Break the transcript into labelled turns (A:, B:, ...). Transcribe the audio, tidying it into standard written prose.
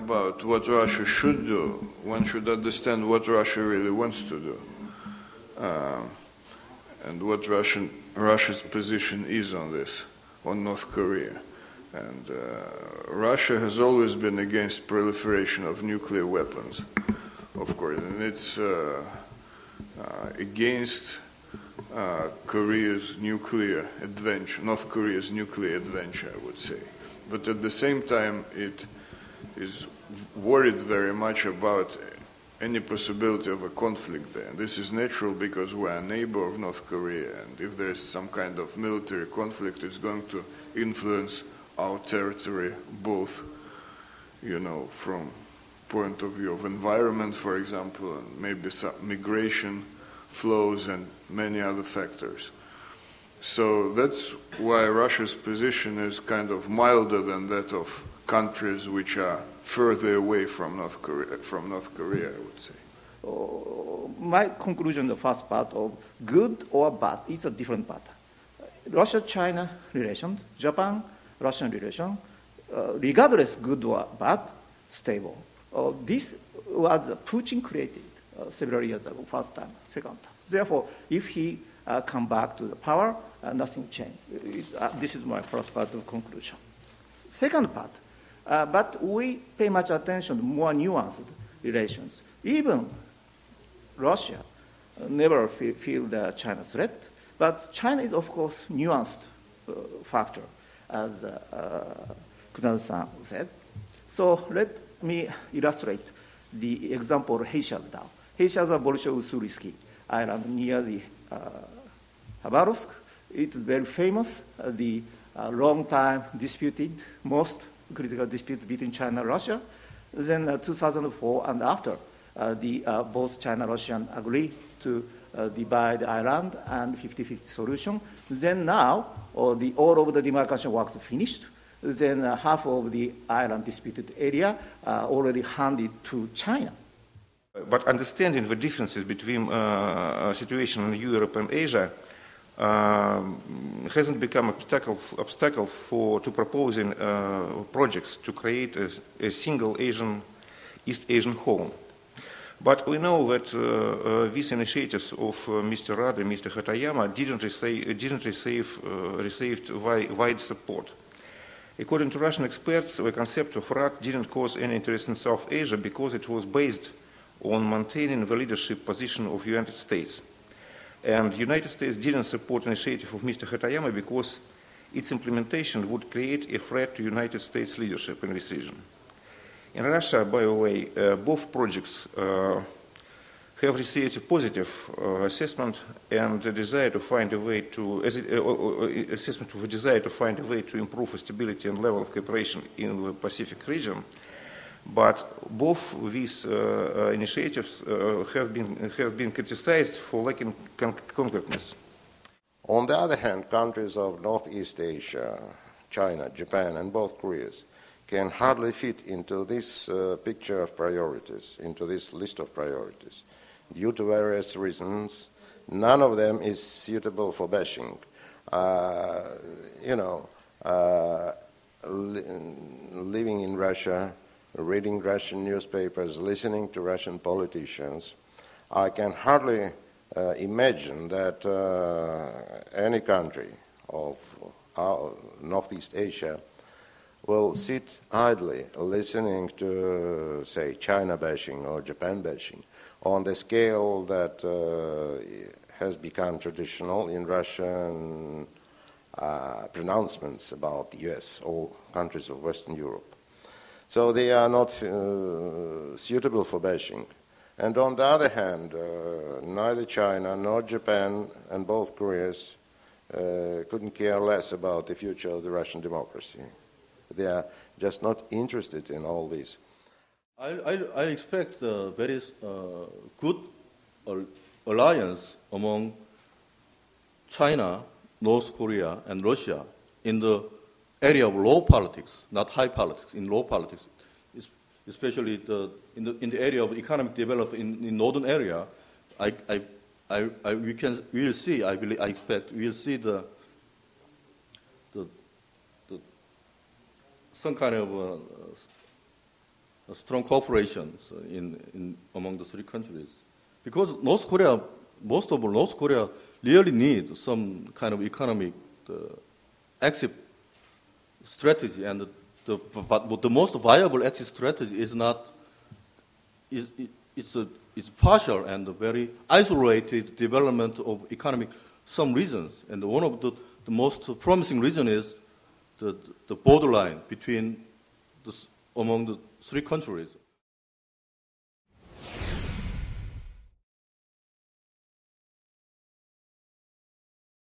A: about what Russia should do, one should understand what Russia really wants to do, and what Russia's position is on this, on North Korea. And Russia has always been against proliferation of nuclear weapons, of course, and it's against Korea's nuclear adventure, North Korea's nuclear adventure, I would say. But at the same time, it is worried very much about any possibility of a conflict there. And this is natural because we're a neighbor of North Korea, and if there's some kind of military conflict, it's going to influence our territory, both, from point of view of environment, for example, and maybe some migration flows and many other factors. So that's why Russia's position is kind of milder than that of countries which are further away from North Korea, I would say.
B: My conclusion, the first part of good or bad, is a different part. Russia-China relations, Japan-Russian relations, regardless good or bad, stable. This was Putin created several years ago, first time, second time. Therefore, if he come back to the power, nothing changed. This is my first part of conclusion. Second part, but we pay much attention to more nuanced relations. Even Russia never feel the China threat, but China is, of course, nuanced factor, as Kunadze said. So let me illustrate the example of Heyshal's Dam. Heyshal's Bolshoi-Ussuriski island near the Khabarovsk. It's very famous, the long time disputed, most critical dispute between China and Russia. Then 2004 and after, both China and Russia agreed to divide the island and 50-50 solution. Then now, all of the demarcation works finished. Then half of the island disputed area already handed to China.
C: But understanding the differences between situation in Europe and Asia hasn't become obstacle to proposing projects to create a single East Asian home. But we know that these initiatives of Mr. Rade and Mr. Hatayama didn't receive wide support. According to Russian experts, the concept of RAD didn't cause any interest in South Asia because it was based on maintaining the leadership position of the United States. And the United States didn't support the initiative of Mr. Hatayama because its implementation would create a threat to United States leadership in this region. In Russia, by the way, both projects have received a positive assessment and the desire to find a way to improve the stability and level of cooperation in the Pacific region. But both these initiatives have been criticized for lacking concreteness.
D: On the other hand, countries of Northeast Asia, China, Japan, and both Koreas can hardly fit into this picture of priorities, into this list of priorities. Due to various reasons, none of them is suitable for bashing. Living in Russia, reading Russian newspapers, listening to Russian politicians, I can hardly imagine that any country of Northeast Asia will sit idly listening to, say, China bashing or Japan bashing on the scale that has become traditional in Russian pronouncements about the US or countries of Western Europe. So they are not suitable for bashing. And on the other hand, neither China nor Japan and both Koreas couldn't care less about the future of the Russian democracy. They are just not interested in all this.
E: I expect a very good alliance among China, North Korea, and Russia in the area of low politics, not high politics, in low politics, especially in the area of economic development in northern area. We'll see. I expect we'll see some kind of strong cooperation among the three countries. Because North Korea, most of all, North Korea really need some kind of economic exit strategy, and the most viable exit strategy is not. It's partial and very isolated development of economic some reasons, and one of the most promising reason is the borderline between among the three countries.